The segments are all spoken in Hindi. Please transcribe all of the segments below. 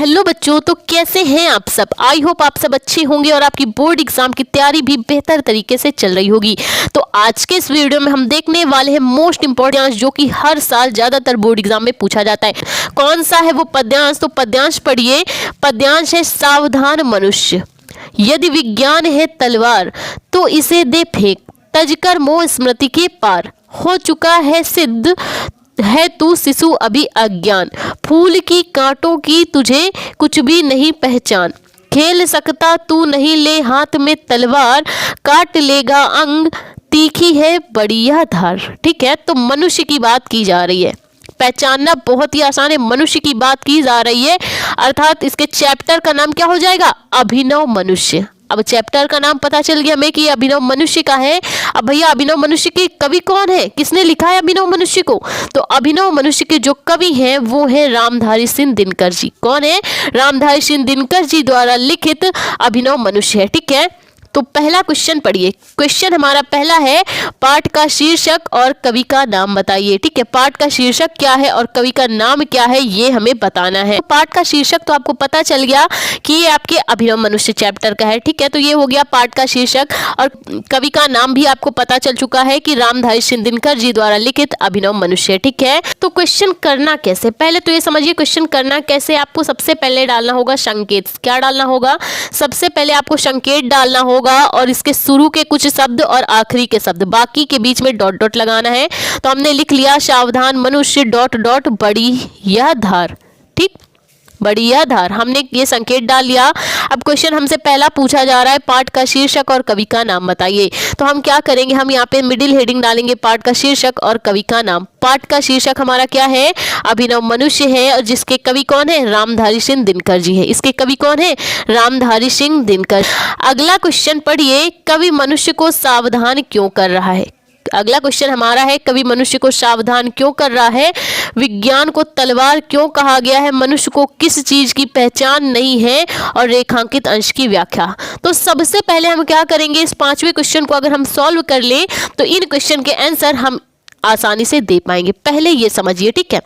हेलो बच्चों, तो कैसे हैं आप सब। आई होप आप सब अच्छे होंगे और आपकी बोर्ड एग्जाम की तैयारी भी बेहतर तरीके से चल रही होगी। तो आज के इस वीडियो में हम देखने वाले हैं मोस्ट इंपॉर्टेंट जो कि हर साल ज्यादातर बोर्ड एग्जाम में पूछा जाता है। कौन सा है वो पद्यांश, तो पद्यांश पढ़िए। पद्यांश है सावधान मनुष्य, यदि विज्ञान है तलवार तो इसे दे फेंक, तजकर मोह स्मृति के पार, हो चुका है सिद्ध है तू शिशु अभी अज्ञान, फूल की कांटों की तुझे कुछ भी नहीं पहचान, खेल सकता तू नहीं ले हाथ में तलवार, काट लेगा अंग तीखी है बढ़िया धार। ठीक है, तो मनुष्य की बात की जा रही है, पहचानना बहुत ही आसान है। मनुष्य की बात की जा रही है, अर्थात इसके चैप्टर का नाम क्या हो जाएगा, अभिनव मनुष्य। अब चैप्टर का नाम पता चल गया हमें कि अभिनव मनुष्य का है। अब भैया अभिनव मनुष्य के कवि कौन है, किसने लिखा है अभिनव मनुष्य को, तो अभिनव मनुष्य के जो कवि हैं वो है रामधारी सिंह दिनकर जी। कौन है, रामधारी सिंह दिनकर जी द्वारा लिखित अभिनव मनुष्य है। ठीक है, तो पहला क्वेश्चन पढ़िए। क्वेश्चन हमारा पहला है, पाठ का शीर्षक और कवि का नाम बताइए। ठीक है, पाठ का शीर्षक क्या है और कवि का नाम क्या है ये हमें बताना है। तो पाठ का शीर्षक तो आपको पता चल गया कि ये आपके अभिनव मनुष्य चैप्टर का है। ठीक है, तो ये हो गया पाठ का शीर्षक, और कवि का नाम भी आपको पता चल चुका है कि रामधारी सिंह दिनकर जी द्वारा लिखित अभिनव मनुष्य। ठीक है, तो क्वेश्चन करना कैसे, पहले तो ये समझिए क्वेश्चन करना कैसे। आपको सबसे पहले डालना होगा संकेत। क्या डालना होगा, सबसे पहले आपको संकेत डालना होगा और इसके शुरू के कुछ शब्द और आखिरी के शब्द, बाकी के बीच में डॉट डॉट लगाना है। तो हमने लिख लिया सावधान मनुष्य डॉट डॉट बड़ी यह धार। ठीक, बढ़िया धार, हमने ये संकेत डाल लिया। अब क्वेश्चन हमसे पहला पूछा जा रहा है, पाठ का शीर्षक और कवि का नाम बताइए। तो हम क्या करेंगे, हम यहाँ पे मिडिल हेडिंग डालेंगे, पाठ का शीर्षक और कवि का नाम। पाठ का शीर्षक हमारा क्या है, अभिनव मनुष्य है, और जिसके कवि कौन है, रामधारी सिंह दिनकर जी है। इसके कवि कौन है, रामधारी सिंह दिनकर। अगला क्वेश्चन पढ़िए, कवि मनुष्य को सावधान क्यों कर रहा है। अगला क्वेश्चन हमारा है, कवि मनुष्य को सावधान क्यों कर रहा है, विज्ञान को तलवार क्यों कहा गया है, मनुष्य को किस चीज की पहचान नहीं है, और रेखांकित अंश की व्याख्या। तो सबसे पहले हम क्या करेंगे, इस पांचवें क्वेश्चन को अगर हम सॉल्व कर लें तो इन क्वेश्चन के आंसर हम आसानी से दे पाएंगे। पहले ये समझिए, ठीक है,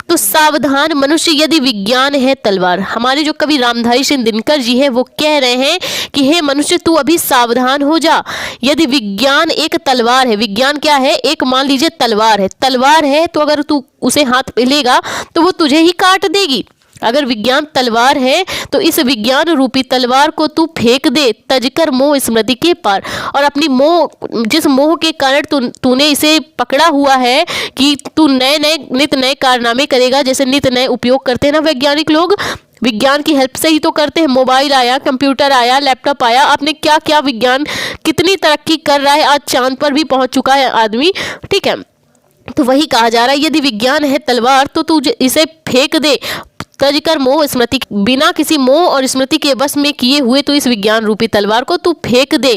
तो सावधान मनुष्य यदि विज्ञान है तलवार, हमारे जो कवि रामधारी सिंह दिनकर जी है वो कह रहे हैं कि हे मनुष्य तू अभी सावधान हो जा, यदि विज्ञान एक तलवार है। विज्ञान क्या है, एक मान लीजिए तलवार है। तलवार है तो अगर तू उसे हाथ पे लेगा तो वो तुझे ही काट देगी। अगर विज्ञान तलवार है तो इस विज्ञान रूपी तलवार को तू फेंक दे, तजकर मोह स्मृति के पार, और अपनी मोह, जिस मोह के कारण तूने इसे पकड़ा हुआ है कि तू नए नए नित नए कारनामे करेगा, जैसे नित नए उपयोग करते हैं ना वैज्ञानिक लोग, विज्ञान की हेल्प से ही तो करते हैं। मोबाइल आया, कंप्यूटर आया, लैपटॉप आया, आपने क्या क्या, विज्ञान कितनी तरक्की कर रहा है, आज चांद पर भी पहुंच चुका है आदमी। ठीक है, तो वही कहा जा रहा है, यदि विज्ञान है तलवार तो तू इसे फेंक दे, तजकर मोह स्मृति, बिना किसी मोह और स्मृति के वश में किए हुए तो इस विज्ञान रूपी तलवार को तू फेंक दे,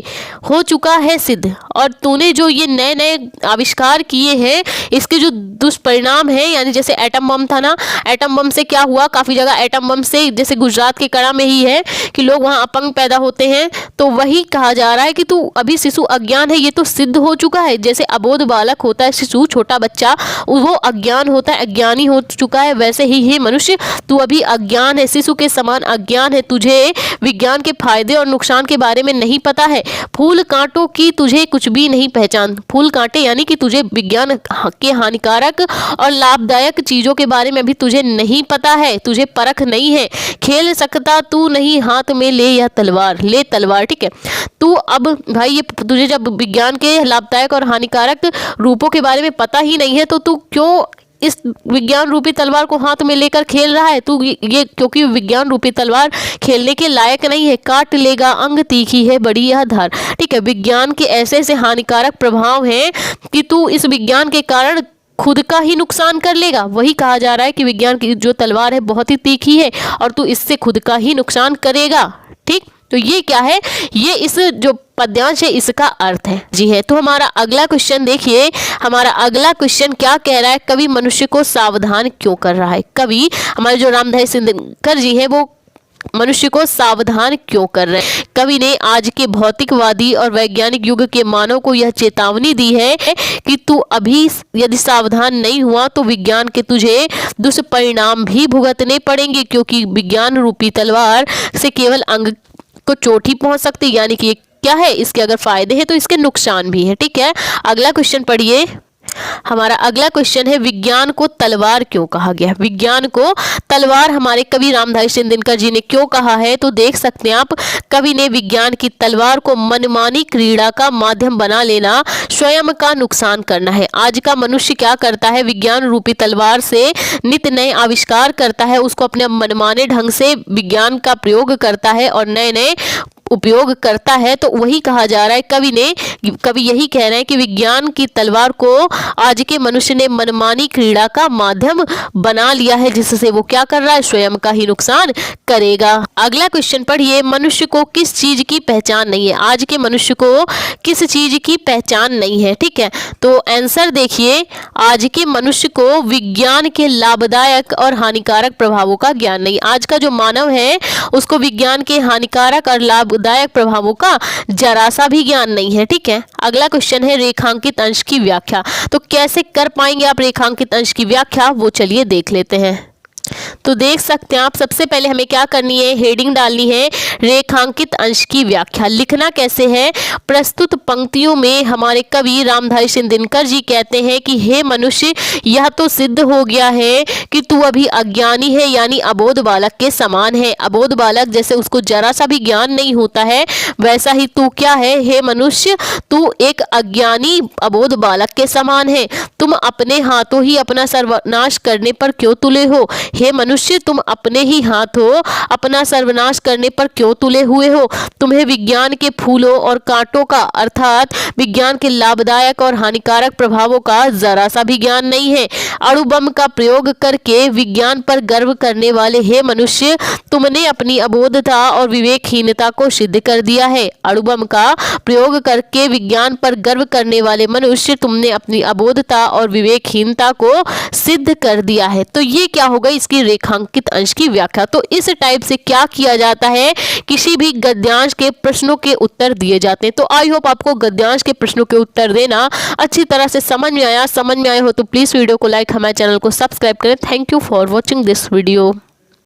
हो चुका है सिद्ध, और तूने जो ये नए नए आविष्कार किए हैं इसके जो दुष्परिणाम है, यानी जैसे एटम बम था ना, एटम बम से क्या हुआ, काफ़ी जगह एटम बम से, जैसे गुजरात के कड़ा में ही है कि लोग वहाँ अपंग पैदा होते हैं, तो वही कहा जा रहा है कि तू अभी शिशु अज्ञान है, ये तो सिद्ध हो चुका है। जैसे अबोध बालक होता है शिशु, छोटा बच्चा, वो अज्ञान होता है, अज्ञानी हो चुका है, वैसे ही मनुष्य तू अभी अज्ञान है, शिशु के समान अज्ञान है, तुझे विज्ञान के फायदे और नुकसान के बारे में नहीं पता है, फूल कांटों की तुझे कुछ भी नहीं पहचान। फूल कांटे यानी कि तुझे विज्ञान के हानिकारक और लाभदायक चीजों के बारे में अभी तुझे नहीं पता है, तुझे परख नहीं है, खेल सकता तू नहीं हाथ में ले यह तलवार, ले तलवार। ठीक है, तू अब भाई ये तुझे जब विज्ञान के लाभदायक और हानिकारक रूपों के बारे में पता ही नहीं है तो तू क्यों इस विज्ञान रूपी तलवार को हाथ में लेकर खेल रहा है। तू ये क्योंकि विज्ञान रूपी तलवार खेलने के लायक नहीं है, काट लेगा अंग तीखी है बड़ी यह धार। ठीक है, विज्ञान के ऐसे ऐसे हानिकारक प्रभाव हैं कि तू इस विज्ञान के कारण खुद का ही नुकसान कर लेगा। वही कहा जा रहा है कि विज्ञान की जो तलवार है बहुत ही तीखी है और तू इससे खुद का ही नुकसान करेगा। ठीक, तो ये क्या है, ये इस जो पद्यांश है इसका अर्थ है। जी है, तो हमारा अगला क्वेश्चन देखिए, हमारा अगला क्वेश्चन क्या कह रहा है, कवि मनुष्य को सावधान क्यों कर रहा है। कवि हमारे जो रामधारी सिंह दिनकर जी है वो मनुष्य को सावधान क्यों कर रहे हैं। कवि ने आज के भौतिकवादी और वैज्ञानिक युग के मानव को यह चेतावनी दी है कि तू अभी यदि सावधान नहीं हुआ तो विज्ञान के तुझे दुष्परिणाम भी भुगतने पड़ेंगे, क्योंकि विज्ञान रूपी तलवार से केवल अंग को चोट ही पहुंच सकती, यानी कि क्या है, इसके अगर फायदे हैं तो इसके नुकसान भी है। ठीक है, अगला क्वेश्चन पढ़िए। हमारा अगला क्वेश्चन है, विज्ञान को तलवार क्यों कहा गया। विज्ञान को तलवार हमारे कवि रामधारी सिंह दिनकर जी ने क्यों कहा है, तो देख सकते हैं आप, कवि ने विज्ञान की तलवार को मनमानी क्रीड़ा का माध्यम बना लेना स्वयं का नुकसान करना है। आज का मनुष्य क्या करता है, विज्ञान रूपी तलवार से नित्य नए आविष्कार करता है, उसको अपने मनमाने ढंग से विज्ञान का प्रयोग करता है और नए नए उपयोग करता है। तो वही कहा जा रहा है, कवि यही कह रहे हैं कि विज्ञान की तलवार को आज के मनुष्य ने मनमानी क्रीड़ा का माध्यम बना लिया है, जिससे वो क्या कर रहा है, स्वयं का ही नुकसान करेगा। अगला क्वेश्चन पढ़िए, मनुष्य को किस चीज की पहचान नहीं है। आज के मनुष्य को किस चीज की पहचान नहीं है। ठीक है, तो आंसर देखिए, आज के मनुष्य को विज्ञान के लाभदायक और हानिकारक प्रभावों का ज्ञान नहीं। आज का जो मानव है उसको विज्ञान के हानिकारक और लाभदायक प्रभावों का जरा सा भी ज्ञान नहीं है। ठीक है, अगला क्वेश्चन है, रेखांकित अंश की व्याख्या। तो कैसे कर पाएंगे आप रेखांकित अंश की व्याख्या, वो चलिए देख लेते हैं। तो देख सकते हैं आप, सबसे पहले हमें क्या करनी है, हेडिंग डालनी है, रेखांकित अंश की व्याख्या। लिखना कैसे है, प्रस्तुत पंक्तियों में हमारे कवि रामधारी सिंह दिनकर जी कहते हैं कि हे मनुष्य, यह तो सिद्ध हो गया है कि तू अभी अज्ञानी है, यानी अबोध बालक के समान है। अबोध बालक जैसे उसको जरा सा भी ज्ञान नहीं होता है, वैसा ही तू क्या है, हे मनुष्य, तू एक अज्ञानी अबोध बालक के समान है। तुम अपने हाथों ही अपना सर्वनाश करने पर क्यों तुले हो। हे मनुष्य, तुम अपने ही हाथों अपना सर्वनाश करने पर क्यों तुले हुए हो। तुम्हें विज्ञान के फूलों और कांटों का, अर्थात विज्ञान के लाभदायक और हानिकारक प्रभावों का जरा सा भी ज्ञान नहीं है। अणु बम का प्रयोग करके विज्ञान पर गर्व करने वाले हे मनुष्य, तुमने अपनी अबोधता और विवेकहीनता को सिद्ध कर दिया है। अणु बम का प्रयोग करके विज्ञान पर गर्व करने वाले मनुष्य, तुमने अपनी अबोधता और विवेकहीनता को सिद्ध कर दिया है। तो ये क्या होगा, इसकी रेखांकित अंश की व्याख्या। तो इस टाइप से क्या किया जाता है, किसी भी गद्यांश के प्रश्नों के उत्तर दिए जाते हैं। तो आई होप आपको गद्यांश के प्रश्नों के उत्तर देना अच्छी तरह से समझ में आया हो तो प्लीज वीडियो को लाइक, हमारे चैनल को सब्सक्राइब करें। Thank you for watching this video.